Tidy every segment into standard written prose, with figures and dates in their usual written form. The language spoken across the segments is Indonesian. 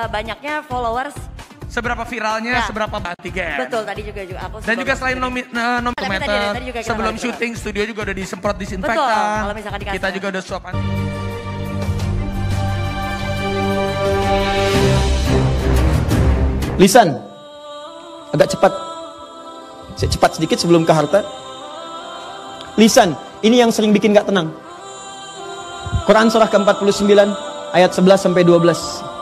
banyaknya followers. Seberapa viralnya, seberapa batigen. Betul, tadi juga aku. Dan juga selain nomometer, sebelum syuting studio juga udah disemprot disinfektan. Betul, kalau misalkan dikasih. Kita juga udah swab anti. Lisan, agak cepat. Cepat sedikit sebelum ke harta. Lisan, ini yang sering bikin gak tenang. Quran surah ke-49 ayat 11 sampai 12.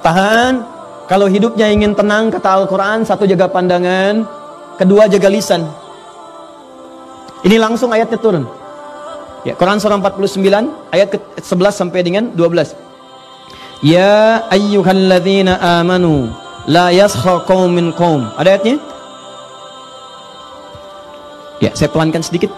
Tahan, kalau hidupnya ingin tenang, kata Al-Quran, satu jaga pandangan, kedua jaga lisan. Ini langsung ayatnya turun. Ya, Quran surah 49 ayat ke-11 sampai dengan 12. Ya ayyuhalladzina amanu la yaskhar qaum min qaum. Ada ayatnya? Ya, saya pelankan sedikit.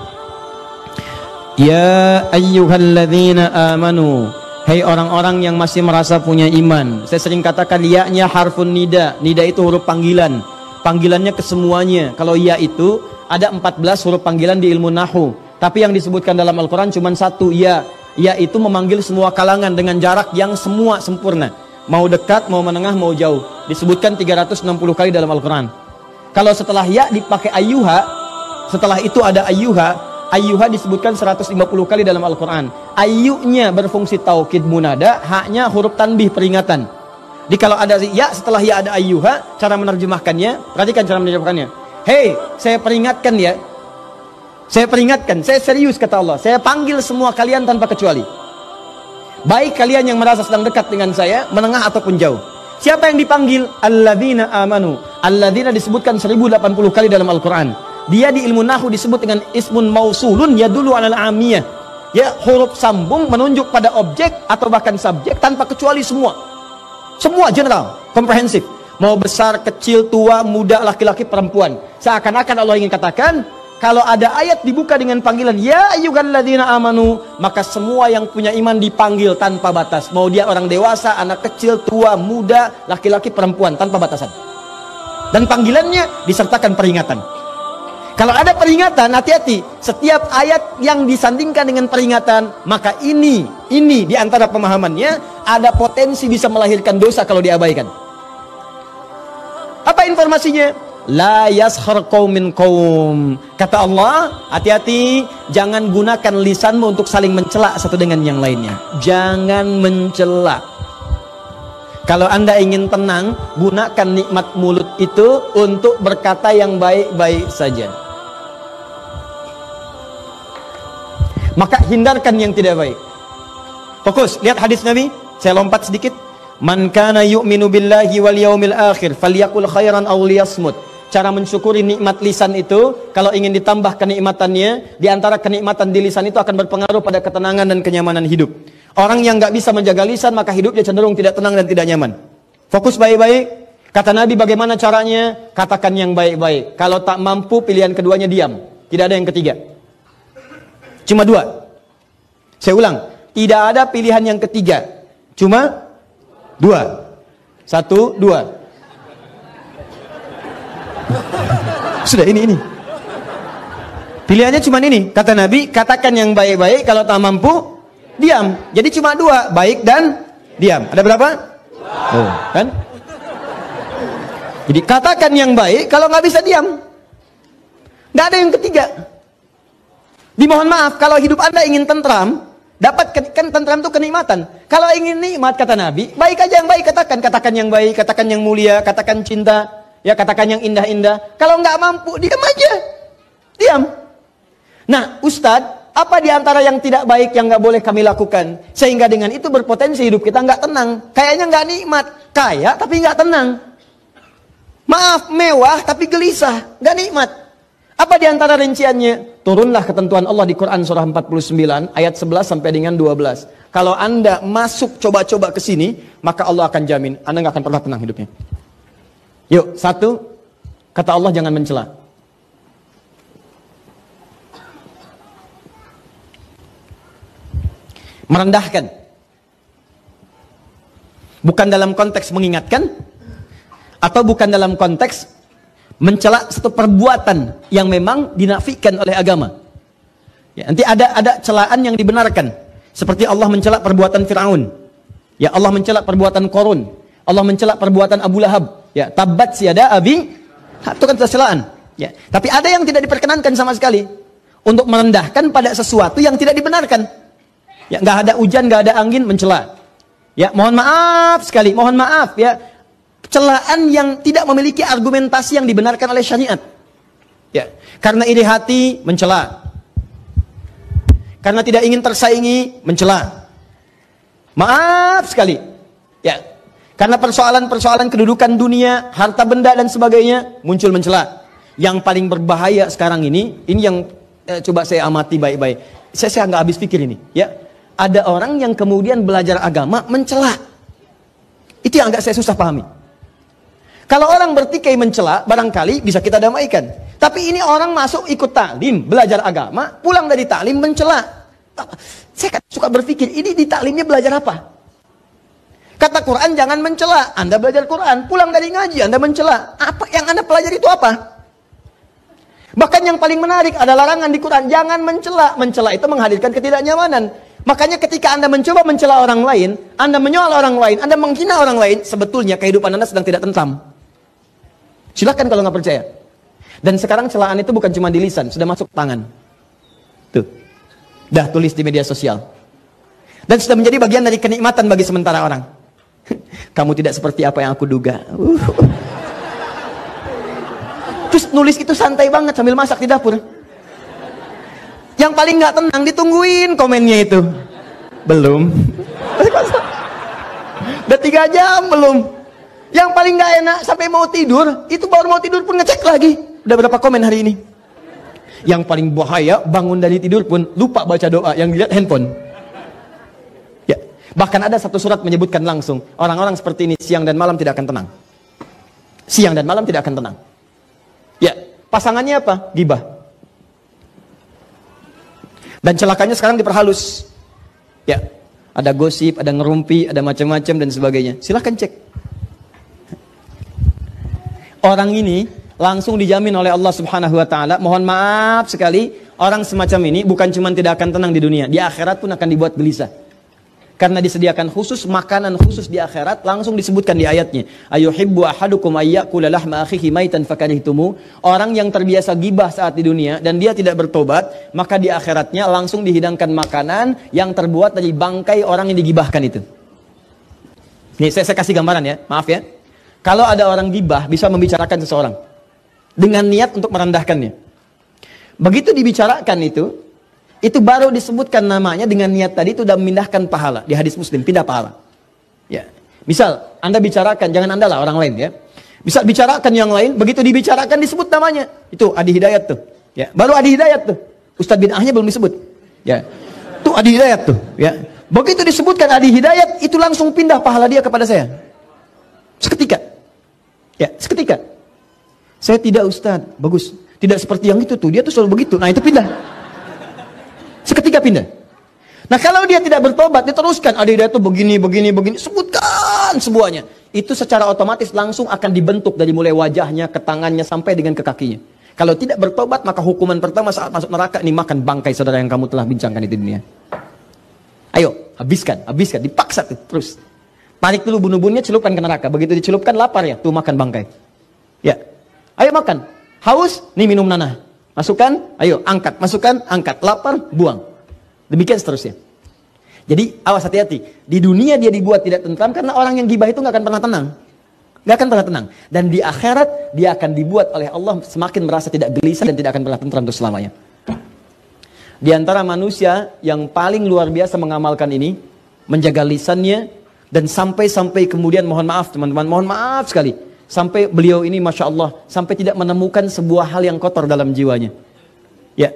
Ya ayyuhalladzina amanu, hei orang-orang yang masih merasa punya iman. Saya sering katakan ya-nya harfun nida. Nida itu huruf panggilan. Panggilannya ke semuanya. Kalau ya itu ada 14 huruf panggilan di ilmu nahu. Tapi yang disebutkan dalam Al-Quran cuma satu ya. Ya itu memanggil semua kalangan dengan jarak yang semua sempurna. Mau dekat, mau menengah, mau jauh. Disebutkan 360 kali dalam Al-Quran. Kalau setelah ya dipakai ayyuha, setelah itu ada ayyuha. Ayyuha disebutkan 150 kali dalam Al-Quran. Ayyunya berfungsi taukid munada, haknya huruf tanbih peringatan. Jadi kalau ada ya, setelah ya ada ayyuha, cara menerjemahkannya, perhatikan cara menerjemahkannya. Hei, saya peringatkan ya. Saya peringatkan, saya serius kata Allah. Saya panggil semua kalian tanpa kecuali. Baik kalian yang merasa sedang dekat dengan saya, menengah ataupun jauh. Siapa yang dipanggil? Alladzina amanu. Alladzina disebutkan 1080 kali dalam Al-Quran. Dia di ilmu nahu disebut dengan ismun mausulun yadullu alal amiyah. Ya, huruf sambung menunjuk pada objek atau bahkan subjek tanpa kecuali semua. Semua general, komprehensif. Mau besar, kecil, tua, muda, laki-laki, perempuan. Seakan-akan Allah ingin katakan, kalau ada ayat dibuka dengan panggilan ya ayyuhalladzina amanu, maka semua yang punya iman dipanggil tanpa batas. Mau dia orang dewasa, anak kecil, tua, muda, laki-laki, perempuan, tanpa batasan. Dan panggilannya disertakan peringatan. Kalau ada peringatan, hati-hati. Setiap ayat yang disandingkan dengan peringatan, maka ini diantara pemahamannya ada potensi bisa melahirkan dosa kalau diabaikan. Apa informasinya? La yaskhar qaum min qaum. Kata Allah, hati-hati, jangan gunakan lisanmu untuk saling mencela satu dengan yang lainnya. Jangan mencela. Kalau Anda ingin tenang, gunakan nikmat mulut itu untuk berkata yang baik-baik saja. Maka hindarkan yang tidak baik. Fokus, lihat hadis Nabi. Saya lompat sedikit. Man kana yu'minu billahi wal yaumil akhir falyaqul khairan aw liyasmut. Cara mensyukuri nikmat lisan itu, kalau ingin ditambah kenikmatannya, di antara kenikmatan di lisan itu akan berpengaruh pada ketenangan dan kenyamanan hidup. Orang yang nggak bisa menjaga lisan, maka hidupnya cenderung tidak tenang dan tidak nyaman. Fokus baik-baik. Kata Nabi, bagaimana caranya? Katakan yang baik-baik. Kalau tak mampu, pilihan keduanya diam. Tidak ada yang ketiga. Cuma dua. Saya ulang, tidak ada pilihan yang ketiga. Cuma dua. Satu, dua. Sudah ini. Pilihannya cuma ini. Kata Nabi, katakan yang baik-baik, kalau tak mampu, diam. Jadi cuma dua, baik dan diam. Ada berapa? Oh, kan? Jadi katakan yang baik, kalau nggak bisa diam. Nggak ada yang ketiga. Dimohon maaf, kalau hidup Anda ingin tentram, dapat kan tentram itu kenikmatan. Kalau ingin nikmat, kata Nabi, baik aja yang baik katakan. Katakan yang baik, katakan yang mulia, katakan cinta, ya katakan yang indah-indah. Kalau nggak mampu, diam aja. Diam. Nah, Ustadz, apa di antara yang tidak baik yang nggak boleh kami lakukan? Sehingga dengan itu berpotensi hidup kita nggak tenang. Kayaknya nggak nikmat. Kaya tapi nggak tenang. Maaf, mewah tapi gelisah. Nggak nikmat. Apa di antara rinciannya? Turunlah ketentuan Allah di Quran surah 49 ayat 11 sampai dengan 12. Kalau Anda masuk coba-coba ke sini, maka Allah akan jamin Anda nggak akan pernah tenang hidupnya. Yuk, satu, kata Allah jangan mencela. Merendahkan. Bukan dalam konteks mengingatkan, atau bukan dalam konteks mencela satu perbuatan yang memang dinafikan oleh agama. Ya, nanti ada celaan yang dibenarkan. Seperti Allah mencela perbuatan Firaun. Ya, Allah mencela perbuatan Qarun. Allah mencela perbuatan Abu Lahab. Ya, tabat siada abi. Itu kan celaan. Ya, tapi ada yang tidak diperkenankan sama sekali untuk merendahkan pada sesuatu yang tidak dibenarkan. Ya, nggak ada hujan, nggak ada angin, mencela. Ya, mohon maaf sekali, mohon maaf ya. Celaan yang tidak memiliki argumentasi yang dibenarkan oleh syariat. Ya, karena iri hati, mencela. Karena tidak ingin tersaingi, mencela. Maaf sekali. Ya, karena persoalan-persoalan kedudukan dunia, harta benda dan sebagainya, muncul mencela. Yang paling berbahaya sekarang ini yang coba saya amati baik-baik. Saya nggak habis pikir ini. Ya, ada orang yang kemudian belajar agama mencela. Itu yang agak saya susah pahami. Kalau orang bertikai mencela, barangkali bisa kita damaikan. Tapi ini orang masuk ikut taklim, belajar agama, pulang dari taklim mencela. Saya suka berpikir, ini di taklimnya belajar apa? Kata Quran jangan mencela. Anda belajar Quran, pulang dari ngaji Anda mencela. Apa yang Anda pelajari itu apa? Bahkan yang paling menarik ada larangan di Quran, jangan mencela. Mencela itu menghadirkan ketidaknyamanan. Makanya ketika Anda mencoba mencela orang lain, Anda menyoal orang lain, Anda menghina orang lain, sebetulnya kehidupan Anda sedang tidak tentram. Silakan kalau nggak percaya. Dan sekarang celaan itu bukan cuma di lisan, sudah masuk tangan. Tuh, dah tulis di media sosial. Dan sudah menjadi bagian dari kenikmatan bagi sementara orang. Kamu tidak seperti apa yang aku duga. Terus nulis itu santai banget sambil masak di dapur. Yang paling nggak tenang ditungguin komennya itu. Belum. Udah 3 jam belum. Yang paling nggak enak sampai mau tidur, itu baru mau tidur pun ngecek lagi. Udah berapa komen hari ini? Yang paling bahaya, bangun dari tidur pun lupa baca doa, yang dilihat handphone. Ya, bahkan ada satu surat menyebutkan langsung, orang-orang seperti ini siang dan malam tidak akan tenang. Siang dan malam tidak akan tenang. Ya, pasangannya apa? Gibah. Dan celakanya sekarang diperhalus. Ya, ada gosip, ada ngerumpi, ada macam-macam dan sebagainya. Silahkan cek. Orang ini langsung dijamin oleh Allah Subhanahu wa taala. Mohon maaf sekali, orang semacam ini bukan cuma tidak akan tenang di dunia, di akhirat pun akan dibuat gelisah. Karena disediakan khusus makanan khusus di akhirat, langsung disebutkan di ayatnya. Ayuhibbu ahadukum ayyakula lahma akhihi maitan fakarihtumu. Orang yang terbiasa gibah saat di dunia dan dia tidak bertobat, maka di akhiratnya langsung dihidangkan makanan yang terbuat dari bangkai orang yang digibahkan itu. Nih saya kasih gambaran ya, maaf ya. Kalau ada orang gibah bisa membicarakan seseorang dengan niat untuk merendahkannya. Begitu dibicarakan itu baru disebutkan namanya dengan niat tadi itu sudah memindahkan pahala. Di hadis Muslim, pindah pahala. Ya. Misal, Anda bicarakan, jangan Anda lah, orang lain ya. Bisa bicarakan yang lain, begitu dibicarakan disebut namanya. Itu Adi Hidayat tuh. Ya. Baru Adi Hidayat tuh. Ustadz bid'ahnya belum disebut. Ya. Tuh Adi Hidayat tuh. Ya. Begitu disebutkan Adi Hidayat, itu langsung pindah pahala dia kepada saya. Seketika. Ya, seketika. Saya tidak Ustadz, bagus. Tidak seperti yang itu tuh, dia tuh selalu begitu. Nah itu pindah. Seketika pindah. Nah kalau dia tidak bertobat, diteruskan. Ada itu begini, sebutkan semuanya. Itu secara otomatis langsung akan dibentuk dari mulai wajahnya, ke tangannya, sampai dengan ke kakinya. Kalau tidak bertobat, maka hukuman pertama saat masuk neraka, ini makan bangkai saudara yang kamu telah bincangkan di dunia. Ayo, habiskan, dipaksa tuh, terus. Tarik dulu bunuh-bunuhnya, celupkan ke neraka. Begitu dicelupkan, lapar ya, tuh makan bangkai. Ya, ayo makan. Haus, nih minum nanah. Masukkan, ayo angkat, masukkan, angkat, lapar, buang. Demikian seterusnya. Jadi awas hati-hati. Di dunia dia dibuat tidak tentram karena orang yang gibah itu nggak akan pernah tenang. Nggak akan pernah tenang. Dan di akhirat dia akan dibuat oleh Allah semakin merasa tidak gelisah dan tidak akan pernah tentram untuk selamanya. Di antara manusia yang paling luar biasa mengamalkan ini, menjaga lisannya dan sampai kemudian mohon maaf teman-teman, mohon maaf sekali. Sampai beliau ini Masya Allah, sampai tidak menemukan sebuah hal yang kotor dalam jiwanya. Ya,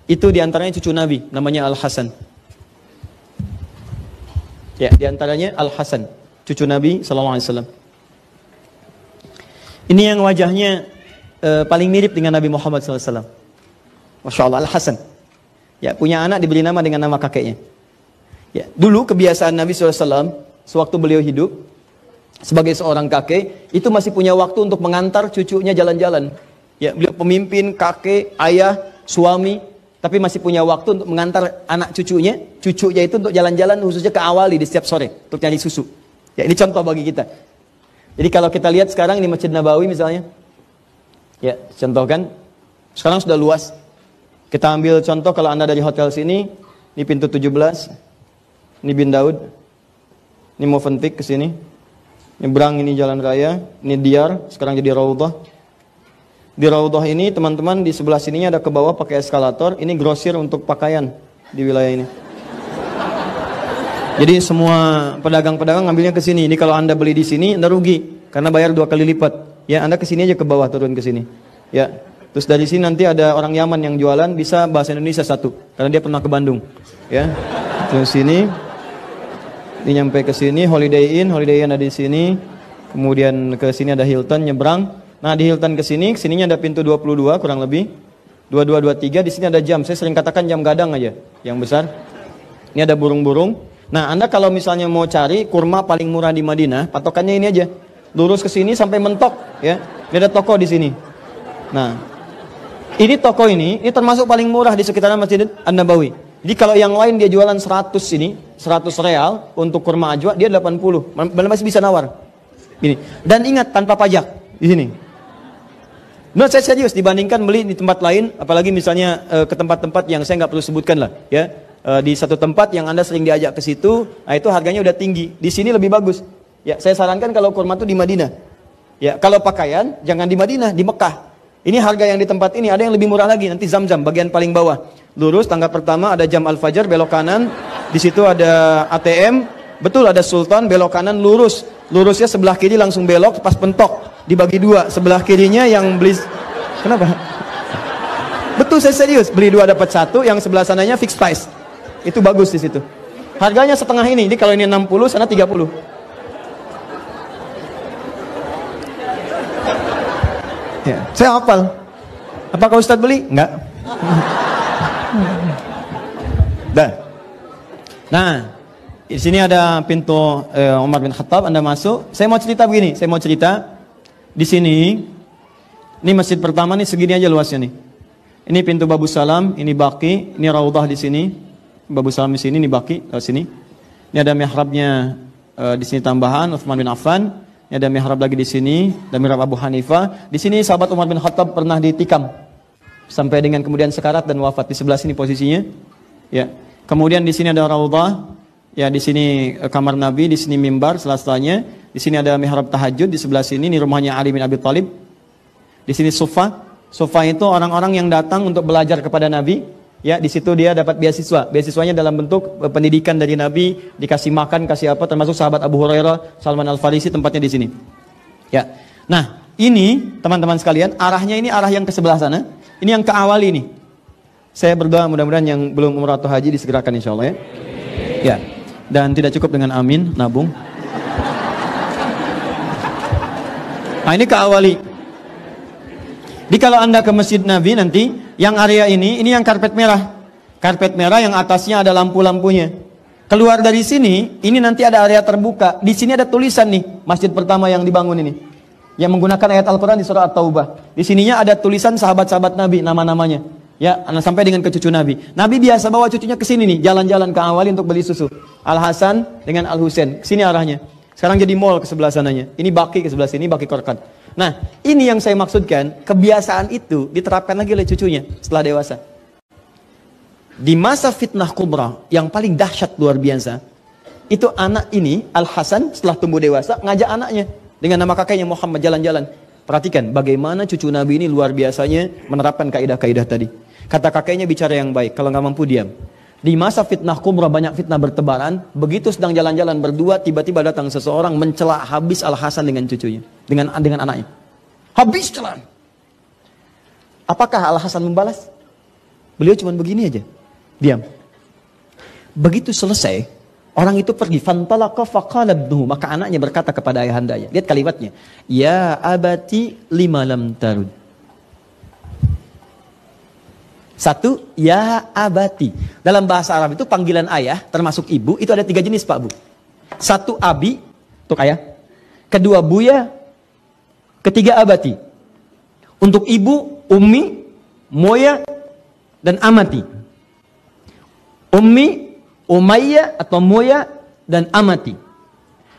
itu diantaranya cucu Nabi, namanya Al-Hasan. Ya, diantaranya Al-Hasan, cucu Nabi SAW. Ini yang wajahnya paling mirip dengan Nabi Muhammad SAW. Masya Allah, Al-Hasan. Ya, punya anak diberi nama dengan nama kakeknya. Ya, dulu kebiasaan Nabi SAW, sewaktu beliau hidup, sebagai seorang kakek, itu masih punya waktu untuk mengantar cucunya jalan-jalan. Ya, beliau pemimpin, kakek, ayah, suami. tapi masih punya waktu untuk mengantar anak cucunya itu untuk jalan-jalan khususnya ke Awali di setiap sore untuk nyari susu. Ya, ini contoh bagi kita. Jadi kalau kita lihat sekarang ini Masjid Nabawi misalnya, ya contoh kan, sekarang sudah luas. Kita ambil contoh kalau Anda dari hotel sini, ini pintu 17, ini Bin Daud, ini Movenpick ke sini, nyebrang ini jalan raya, ini Diyar, sekarang jadi Raudhah. Di Raudhah ini teman-teman di sebelah sininya ada ke bawah pakai eskalator, ini grosir untuk pakaian di wilayah ini. Jadi semua pedagang-pedagang ngambilnya ke sini. Ini kalau Anda beli di sini Anda rugi karena bayar 2 kali lipat. Ya, Anda ke sini aja ke bawah turun ke sini. Ya. Terus dari sini nanti ada orang Yaman yang jualan bisa bahasa Indonesia 1 karena dia pernah ke Bandung. Ya. Terus sini ini nyampe ke sini Holiday Inn ada di sini. Kemudian ke sini ada Hilton nyebrang. Nah, di Hilton ke sini, kesininya ada pintu 22 kurang lebih. 2223 di sini ada jam. Saya sering katakan jam gadang aja yang besar. Ini ada burung-burung. Nah, Anda kalau misalnya mau cari kurma paling murah di Madinah, patokannya ini aja. Lurus ke sini sampai mentok, ya. Ini ada toko di sini. Nah, ini toko ini termasuk paling murah di sekitaran Masjid An-Nabawi. Jadi kalau yang lain dia jualan 100 ini, 100 real untuk kurma ajwa, dia 80. Masih bisa nawar. Ini. Dan ingat tanpa pajak di sini. Nah, saya serius dibandingkan beli di tempat lain, apalagi misalnya ke tempat-tempat yang saya nggak perlu sebutkan lah, ya. Di satu tempat yang Anda sering diajak ke situ, nah itu harganya udah tinggi. Di sini lebih bagus. Ya, saya sarankan kalau kurma itu di Madinah. Ya, kalau pakaian jangan di Madinah, di Mekah. Ini harga yang di tempat ini ada yang lebih murah lagi. Nanti Zam-Zam bagian paling bawah. Lurus tangga pertama ada Jam Al-Fajar belok kanan. Di situ ada ATM. Betul ada Sultan belok kanan lurus. Lurusnya sebelah kiri langsung belok pas pentok. Dibagi 2. Sebelah kirinya yang beli. Kenapa? Betul, saya serius. Beli 2 dapat 1, yang sebelah sananya fixed price. Itu bagus di situ. Harganya setengah ini. Jadi kalau ini 60, sana 30. Ya, saya hafal. Apakah Ustadz beli? Enggak. Dah. Nah, di sini ada pintu Umar bin Khattab. Anda masuk. Saya mau cerita begini. Saya mau cerita di sini. Ini masjid pertama nih segini aja luasnya nih. Ini pintu Babus Salam. Ini Baqi. Ini Raudhah di sini. Babus Salam di sini. Ini Baqi lewat sini. Ini ada mihrabnya di sini tambahan Utsman bin Affan. Ini ada mihrab lagi di sini, ada mihrab Abu Hanifah. Di sini sahabat Umar bin Khattab pernah ditikam sampai dengan kemudian sekarat dan wafat. Di sebelah sini posisinya. Ya. Kemudian di sini ada Raudhah. Ya, di sini kamar Nabi, di sini mimbar selasanya. Di sini ada mihrab tahajud di sebelah sini. Ini rumahnya Ali bin Abi Thalib. Di sini Sufa. Sufa itu orang-orang yang datang untuk belajar kepada Nabi. Ya, di situ dia dapat beasiswa. Beasiswanya dalam bentuk pendidikan dari Nabi, dikasih makan, kasih apa, termasuk sahabat Abu Hurairah, Salman Al-Farisi tempatnya di sini. Ya. Nah, ini teman-teman sekalian, arahnya ini arah yang ke sebelah sana. Ini yang ke awal ini. Saya berdoa mudah-mudahan yang belum umrah atau haji disegerakan insyaallah ya. Ya. Dan tidak cukup dengan amin, nabung. Nah, ini ke awali. Jadi kalau Anda ke Masjid Nabi nanti, yang area ini yang karpet merah. Karpet merah yang atasnya ada lampu-lampunya. Keluar dari sini, ini nanti ada area terbuka. Di sini ada tulisan nih, masjid pertama yang dibangun ini. Yang menggunakan ayat Al-Quran di surah At-Taubah. Di sininya ada tulisan sahabat-sahabat Nabi, nama-namanya. Ya, sampai dengan ke cucu Nabi. Nabi biasa bawa cucunya ke sini nih, jalan-jalan ke Awali untuk beli susu. Al-Hasan dengan Al-Husain. Sini arahnya. Sekarang jadi mall ke sebelah sananya. Ini Baqi ke sebelah sini, Baqi Korkan. Nah, ini yang saya maksudkan, kebiasaan itu diterapkan lagi oleh cucunya setelah dewasa. Di masa fitnah kubra yang paling dahsyat luar biasa, itu anak ini, Al-Hasan setelah tumbuh dewasa, ngajak anaknya dengan nama kakeknya Muhammad jalan-jalan. Perhatikan bagaimana cucu Nabi ini luar biasanya menerapkan kaidah-kaidah tadi. Kata kakeknya bicara yang baik, kalau nggak mampu diam. Di masa fitnah kubra banyak fitnah bertebaran, begitu sedang jalan-jalan berdua, tiba-tiba datang seseorang mencela habis Al-Hasan dengan cucunya, dengan anaknya. Habis celaan. Apakah Al-Hasan membalas? Beliau cuma begini aja, diam. Begitu selesai, orang itu pergi. Fantalaqa faqala ibnuhu, maka anaknya berkata kepada ayahandanya. Lihat kalimatnya. Ya abati lima lam tarud. Satu, ya abati. Dalam bahasa Arab itu panggilan ayah, termasuk ibu, itu ada 3 jenis Pak Bu. Satu abi, untuk ayah. Kedua buya. Ketiga abati. Untuk ibu, ummi, moya, dan amati. Ummi, Umayyah atau Moya dan amati.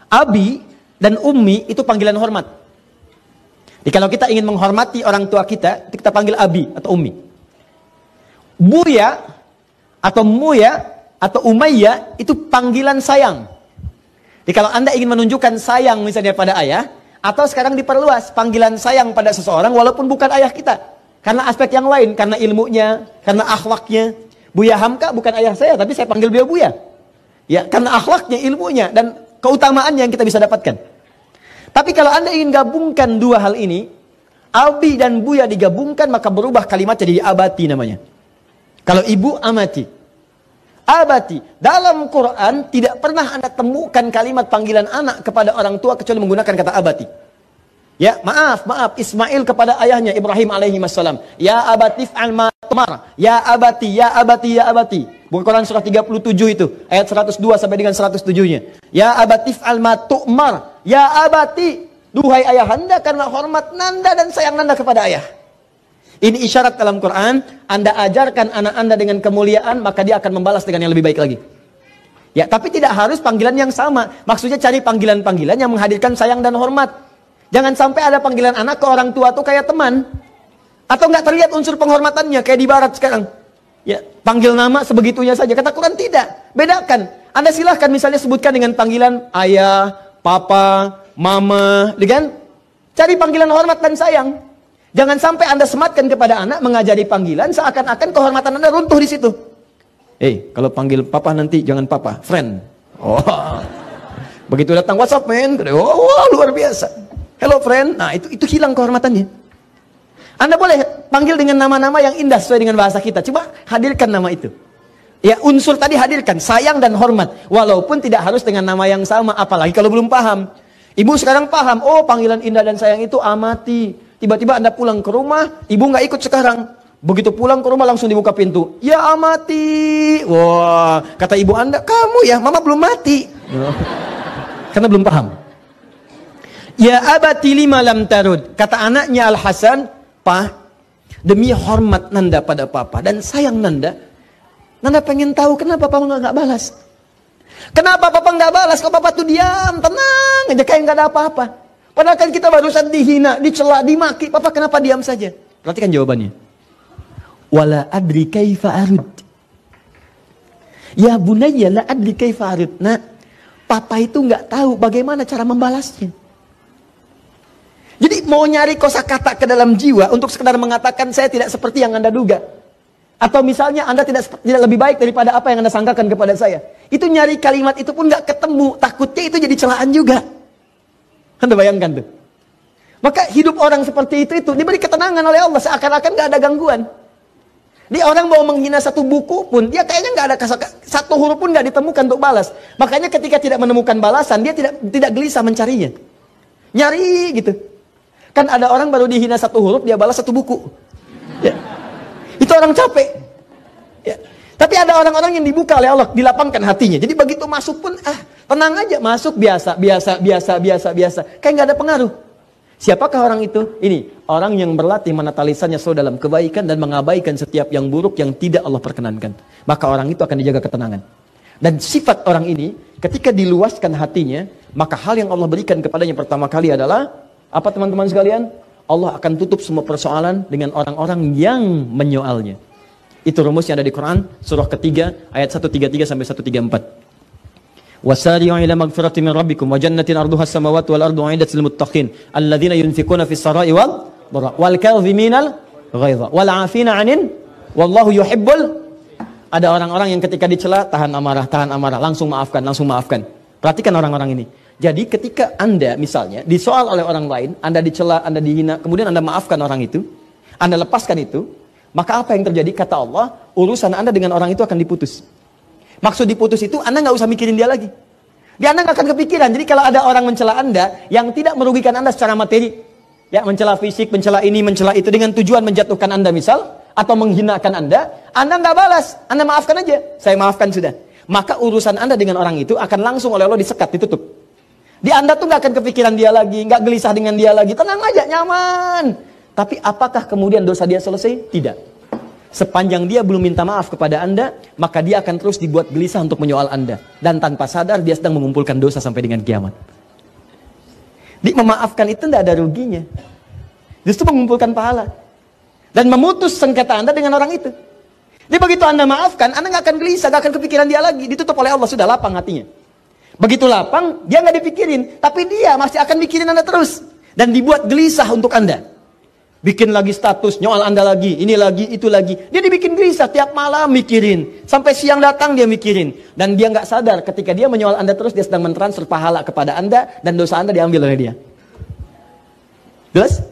Abi dan ummi itu panggilan hormat. Jadi kalau kita ingin menghormati orang tua kita panggil abi atau ummi. Buya atau Moya atau Umayyah itu panggilan sayang. Jadi kalau Anda ingin menunjukkan sayang misalnya pada ayah, atau sekarang diperluas panggilan sayang pada seseorang walaupun bukan ayah kita. Karena aspek yang lain, karena ilmunya, karena akhlaknya. Buya Hamka bukan ayah saya, tapi saya panggil beliau Buya. Ya, karena akhlaknya, ilmunya, dan keutamaannya yang kita bisa dapatkan. Tapi kalau Anda ingin gabungkan dua hal ini, Abi dan Buya digabungkan, maka berubah kalimatnya jadi abati namanya. Kalau ibu, amati. Abati. Dalam Quran, tidak pernah Anda temukan kalimat panggilan anak kepada orang tua kecuali menggunakan kata abati. Ya, maaf, Ismail kepada ayahnya Ibrahim alaihi wassalam. Ya abatif al-ma tumar. Ya abati, ya abati, ya abati. Buku Quran surah 37 itu, ayat 102 sampai dengan 107-nya. Ya abatif al-ma tu'mar. Ya abati, duhai ayahanda karena hormat nanda dan sayang nanda kepada ayah. Ini isyarat dalam Quran, Anda ajarkan anak Anda dengan kemuliaan, maka dia akan membalas dengan yang lebih baik lagi. Ya, tapi tidak harus panggilan yang sama. Maksudnya cari panggilan-panggilan yang menghadirkan sayang dan hormat. Jangan sampai ada panggilan anak ke orang tua tuh kayak teman. Atau nggak terlihat unsur penghormatannya kayak di barat sekarang. Ya, panggil nama sebegitunya saja. Kata Quran tidak. Bedakan. Anda silahkan misalnya sebutkan dengan panggilan ayah, papa, mama, dengan cari panggilan hormat dan sayang. Jangan sampai Anda sematkan kepada anak mengajari panggilan seakan-akan kehormatan Anda runtuh di situ. Kalau panggil papa nanti jangan papa, friend. Oh. Begitu datang WhatsApp, men. Oh, luar biasa. Hello friend, nah itu hilang kehormatannya. Anda boleh panggil dengan nama-nama yang indah sesuai dengan bahasa kita. Coba hadirkan nama itu. Ya, unsur tadi hadirkan, sayang dan hormat. Walaupun tidak harus dengan nama yang sama, apalagi kalau belum paham. Ibu sekarang paham, oh panggilan indah dan sayang itu amati. Tiba-tiba Anda pulang ke rumah, ibu nggak ikut sekarang. Begitu pulang ke rumah langsung dibuka pintu. Ya amati. Wah, kata ibu Anda, kamu ya, mama belum mati. Karena belum paham. Ya abati lima lam tarud. Kata anaknya Al-Hasan, "Pa, demi hormat nanda pada papa dan sayang nanda pengen tahu kenapa papa nggak balas. Kenapa papa nggak balas? Kok papa tuh diam, tenang aja kayak nggak ada apa-apa. Padahal kan kita barusan dihina, dicela, dimaki. Papa kenapa diam saja?" Perhatikan jawabannya. Wala adri kaifa arud. Ya bunayya la adri kaifa arud. Nah, papa itu nggak tahu bagaimana cara membalasnya. Jadi mau nyari kosakata ke dalam jiwa untuk sekedar mengatakan saya tidak seperti yang Anda duga. Atau misalnya Anda tidak lebih baik daripada apa yang Anda sangkakan kepada saya. Itu nyari kalimat itu pun nggak ketemu. Takutnya itu jadi celaan juga. Anda bayangkan tuh. Maka hidup orang seperti itu diberi ketenangan oleh Allah. Seakan-akan nggak ada gangguan. Dia orang mau menghina satu buku pun, dia kayaknya nggak ada satu huruf pun nggak ditemukan untuk balas. Makanya ketika tidak menemukan balasan, dia tidak gelisah mencarinya. Nyari gitu. Kan ada orang baru dihina satu huruf, dia balas satu buku. Ya. Itu orang capek. Ya. Tapi ada orang-orang yang dibuka oleh Allah, dilapangkan hatinya. Jadi begitu masuk pun, tenang aja, masuk biasa. Kayak nggak ada pengaruh. Siapakah orang itu? Ini, orang yang berlatih menata lisannya selalu dalam kebaikan dan mengabaikan setiap yang buruk yang tidak Allah perkenankan. Maka orang itu akan dijaga ketenangan. Dan sifat orang ini, ketika diluaskan hatinya, maka hal yang Allah berikan kepadanya pertama kali adalah apa teman-teman sekalian? Allah akan tutup semua persoalan dengan orang-orang yang menyoalnya. Itu rumusnya ada di Quran, surah ketiga, ayat 133 sampai 134. Wasari'u ila magfiratin min rabbikum wa jannatin arduha as-samawati wal ardu 'iddat lil muttaqin alladzina yunfikuna fis sarai wal dharra wal kadhiminal ghaidha wal 'afina 'anil wallahu yuhibbul. Ada orang-orang yang ketika dicela tahan amarah, langsung maafkan. Perhatikan orang-orang ini. Jadi ketika Anda misalnya disoal oleh orang lain, Anda dicela, Anda dihina, kemudian Anda maafkan orang itu, Anda lepaskan itu, maka apa yang terjadi? Kata Allah, urusan Anda dengan orang itu akan diputus. Maksud diputus itu, Anda nggak usah mikirin dia lagi. Dia Anda nggak akan kepikiran. Jadi kalau ada orang mencela Anda yang tidak merugikan Anda secara materi, ya mencela fisik, mencela ini, mencela itu dengan tujuan menjatuhkan Anda misal, atau menghinakan Anda nggak balas, Anda maafkan aja. Saya maafkan sudah. Maka urusan Anda dengan orang itu akan langsung oleh Allah disekat, ditutup. Di Anda tuh nggak akan kepikiran dia lagi, nggak gelisah dengan dia lagi, tenang aja, nyaman. Tapi apakah kemudian dosa dia selesai? Tidak. Sepanjang dia belum minta maaf kepada Anda, maka dia akan terus dibuat gelisah untuk menyoal Anda. Dan tanpa sadar dia sedang mengumpulkan dosa sampai dengan kiamat. Memaafkan itu tidak ada ruginya. Justru mengumpulkan pahala. Dan memutus sengketa Anda dengan orang itu. Jadi begitu Anda maafkan, Anda nggak akan gelisah, nggak akan kepikiran dia lagi. Ditutup oleh Allah, sudah lapang hatinya. Begitu lapang, dia nggak dipikirin. Tapi dia masih akan mikirin Anda terus. Dan dibuat gelisah untuk Anda. Bikin lagi status, nyoal Anda lagi, ini lagi, itu lagi. Dia dibikin gelisah, tiap malam mikirin. Sampai siang datang dia mikirin. Dan dia nggak sadar ketika dia menyoal Anda terus, dia sedang mentransfer pahala kepada Anda. Dan dosa Anda diambil oleh dia. Jelas?